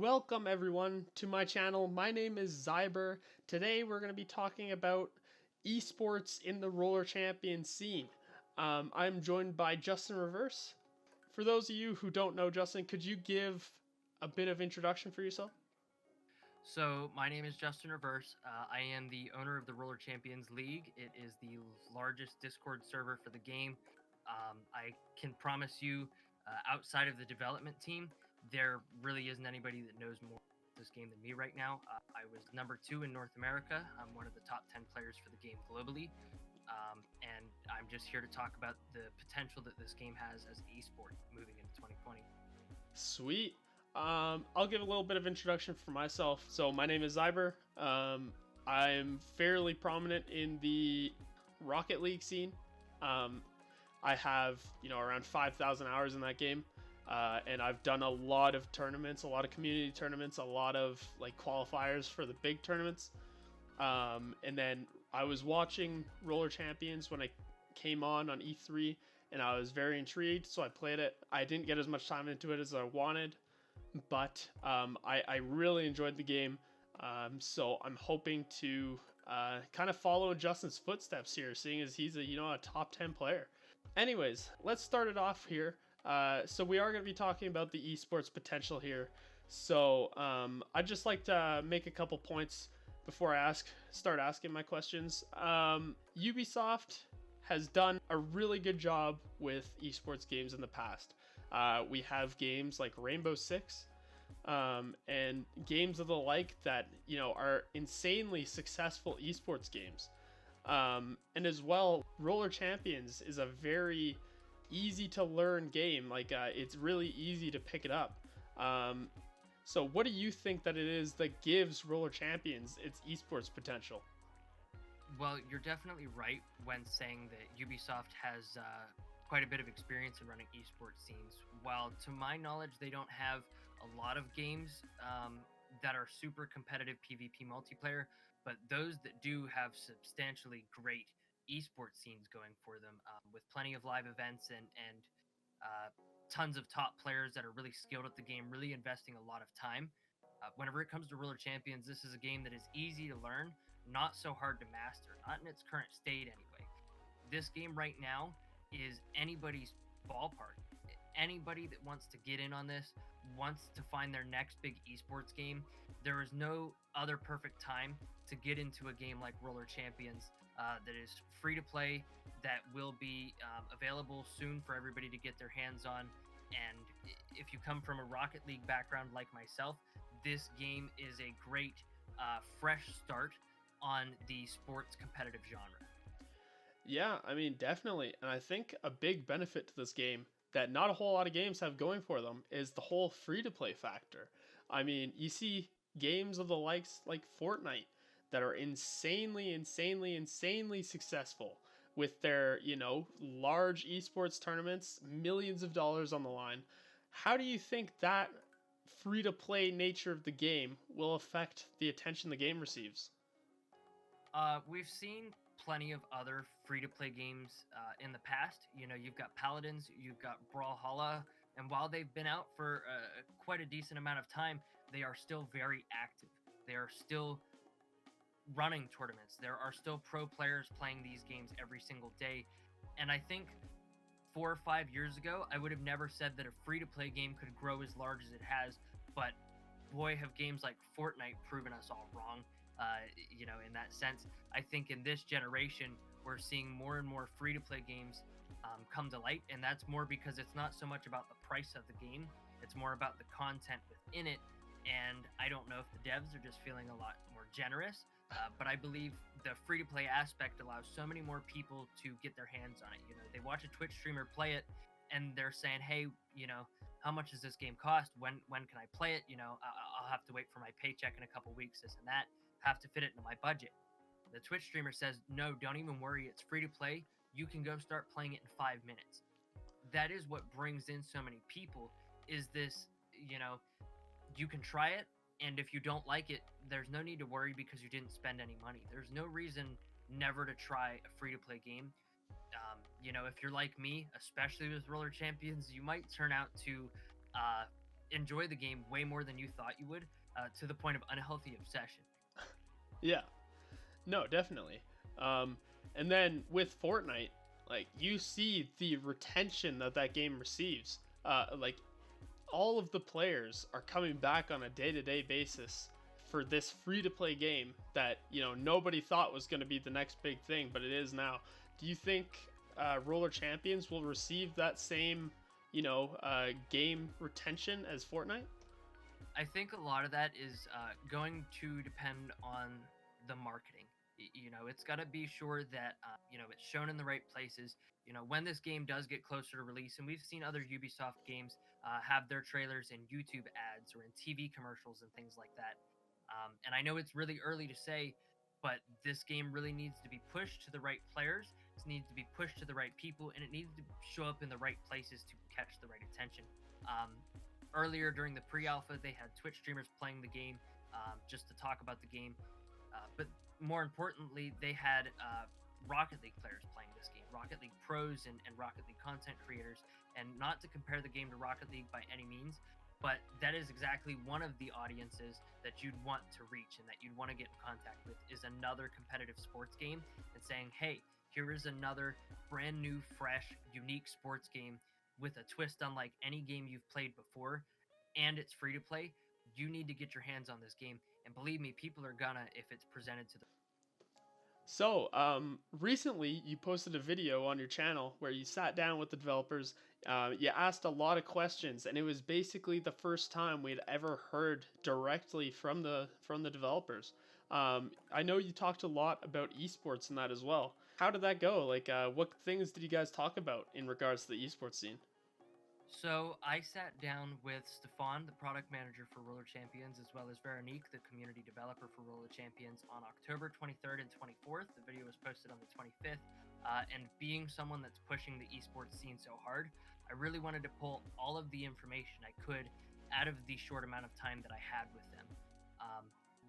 Welcome everyone to my channel. My name is Zyber. Today we're going to be talking about esports in the roller champion scene. I'm joined by JustinReverse. For those of you who don't know Justin, could you give a bit of introduction for yourself? So my name is JustinReverse. I am the owner of the Roller Champions League. It is the largest Discord server for the game. I can promise you, outside of the development team, there really isn't anybody that knows more about this game than me right now. I was number 2 in North America. I'm one of the top 10 players for the game globally. And I'm just here to talk about the potential that this game has as an esport moving into 2020. Sweet. I'll give a little bit of introduction for myself. So my name is Zyber. I'm fairly prominent in the Rocket League scene. I have, around 5,000 hours in that game. And I've done a lot of tournaments, a lot of community tournaments, a lot of like qualifiers for the big tournaments. And then I was watching Roller Champions when I came on E3, and I was very intrigued, so I played it. I didn't get as much time into it as I wanted, but I really enjoyed the game. So I'm hoping to kind of follow Justin's footsteps here, seeing as he's a top 10 player. Anyways, let's start it off here. So we are going to be talking about the esports potential here. So I'd just like to make a couple points before I start asking my questions. Ubisoft has done a really good job with esports games in the past. We have games like Rainbow Six, and games of the like that are insanely successful esports games. And as well, Roller Champions is a very easy to learn game. Like it's really easy to pick it up. So what do you think that it is that gives Roller Champions its esports potential? Well, you're definitely right when saying that Ubisoft has quite a bit of experience in running esports scenes. While to my knowledge, they don't have a lot of games that are super competitive PvP multiplayer, but those that do have substantially great esports scenes going for them, with plenty of live events and tons of top players that are really skilled at the game, really investing a lot of time. Whenever it comes to Roller Champions, this is a game that is easy to learn, not so hard to master, not in its current state anyway. This game right now is anybody's ballpark. Anybody that wants to get in on this, wants to find their next big esports game, there is no other perfect time to get into a game like Roller Champions that is free to play, that will be available soon for everybody to get their hands on. And if you come from a Rocket League background like myself, this game is a great fresh start on the sports competitive genre. Yeah, I mean, definitely. And I think a big benefit to this game that not a whole lot of games have going for them is the whole free-to-play factor. I mean, you see games of the likes like Fortnite that are insanely successful with their, large esports tournaments, millions of dollars on the line. How do you think that free-to-play nature of the game will affect the attention the game receives? We've seen plenty of other free-to-play games in the past. You've got Paladins, you've got Brawlhalla, and while they've been out for quite a decent amount of time, they are still very active. They are still running tournaments. There are still pro players playing these games every single day. And I think 4 or 5 years ago, I would have never said that a free-to-play game could grow as large as it has, but boy, have games like Fortnite proven us all wrong. In that sense, I think in this generation, we're seeing more and more free-to-play games come to light, and that's more because it's not so much about the price of the game, it's more about the content within it. And I don't know if the devs are just feeling a lot more generous, but I believe the free-to-play aspect allows so many more people to get their hands on it. They watch a Twitch streamer play it, and they're saying, hey, how much does this game cost? When can I play it? I'll have to wait for my paycheck in a couple weeks, this and that, have to fit it into my budget. The Twitch streamer says, no, don't even worry, it's free to play. You can go start playing it in 5 minutes. That is what brings in so many people, is this, you can try it, and if you don't like it, there's no need to worry because you didn't spend any money. There's no reason never to try a free-to-play game. If you're like me, especially with Roller Champions, you might turn out to enjoy the game way more than you thought you would, to the point of unhealthy obsession. Yeah, no, definitely. And then with Fortnite, like you see the retention that that game receives. Like all of the players are coming back on a day-to-day basis for this free-to-play game that nobody thought was going to be the next big thing, but it is now. Do you think Roller Champions will receive that same game retention as Fortnite? I think a lot of that is going to depend on the marketing. It's got to be sure that it's shown in the right places. When this game does get closer to release, and we've seen other Ubisoft games have their trailers in YouTube ads or in TV commercials and things like that. And I know it's really early to say, but this game really needs to be pushed to the right players. It needs to be pushed to the right people, and it needs to show up in the right places to catch the right attention. Earlier during the pre-alpha, they had Twitch streamers playing the game just to talk about the game. But more importantly, they had Rocket League players playing this game, Rocket League pros and Rocket League content creators. And not to compare the game to Rocket League by any means, but that is exactly one of the audiences that you'd want to reach and that you'd want to get in contact with, is another competitive sports game, and saying, hey, here is another brand new, fresh, unique sports game with a twist unlike any game you've played before, and it's free to play. You need to get your hands on this game, and believe me, people are gonna if it's presented to them. So, recently you posted a video on your channel where you sat down with the developers. You asked a lot of questions, and it was basically the first time we'd ever heard directly from the developers. I know you talked a lot about esports in that as well. How did that go? Like, what things did you guys talk about in regards to the esports scene? So I sat down with Stefan, the product manager for Roller Champions, as well as Veronique, the community developer for Roller Champions, on October 23rd and 24th. The video was posted on the 25th. And being someone that's pushing the esports scene so hard, I really wanted to pull all of the information I could out of the short amount of time that I had with them.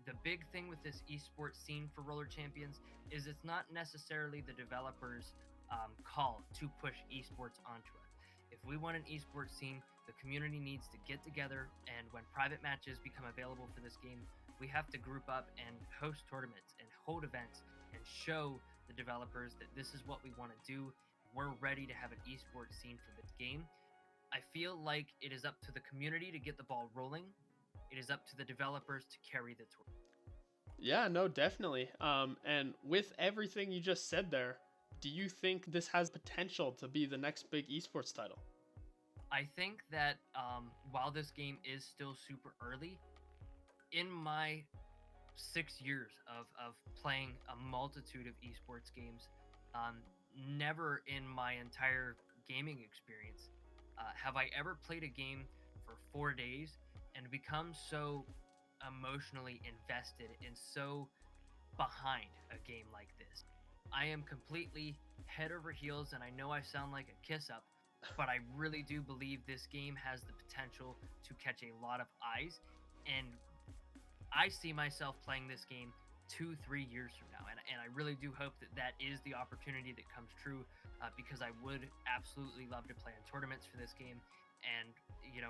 The big thing with this esports scene for Roller Champions is it's not necessarily the developers' call to push esports onto it. If we want an esports scene, the community needs to get together, and when private matches become available for this game, we have to group up and host tournaments and hold events and show the developers that this is what we want to do. We're ready to have an esports scene for this game. I feel like it is up to the community to get the ball rolling. It is up to the developers to carry the torch. Yeah, no, definitely. And with everything you just said there, do you think this has potential to be the next big esports title? I think that while this game is still super early, in my 6 years of playing a multitude of esports games, never in my entire gaming experience have I ever played a game for 4 days and become so emotionally invested and so behind a game like this. I am completely head over heels, and I know I sound like a kiss up, but I really do believe this game has the potential to catch a lot of eyes, and I see myself playing this game 2-3 years from now, and I really do hope that that is the opportunity that comes true, because I would absolutely love to play in tournaments for this game. And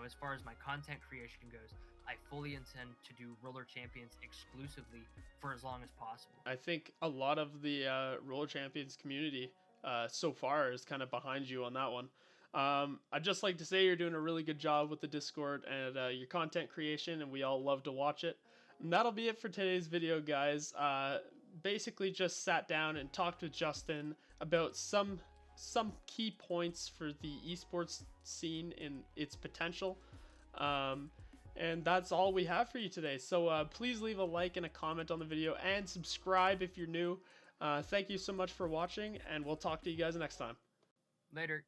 as far as my content creation goes, I fully intend to do Roller Champions exclusively for as long as possible. I think a lot of the Roller Champions community so far is kind of behind you on that one. I'd just like to say you're doing a really good job with the Discord and your content creation, and we all love to watch it. And that'll be it for today's video, guys. Basically just sat down and talked with Justin about some key points for the esports scene and its potential. And that's all we have for you today. So please leave a like and a comment on the video, and subscribe if you're new. Thank you so much for watching, and we'll talk to you guys next time. Later.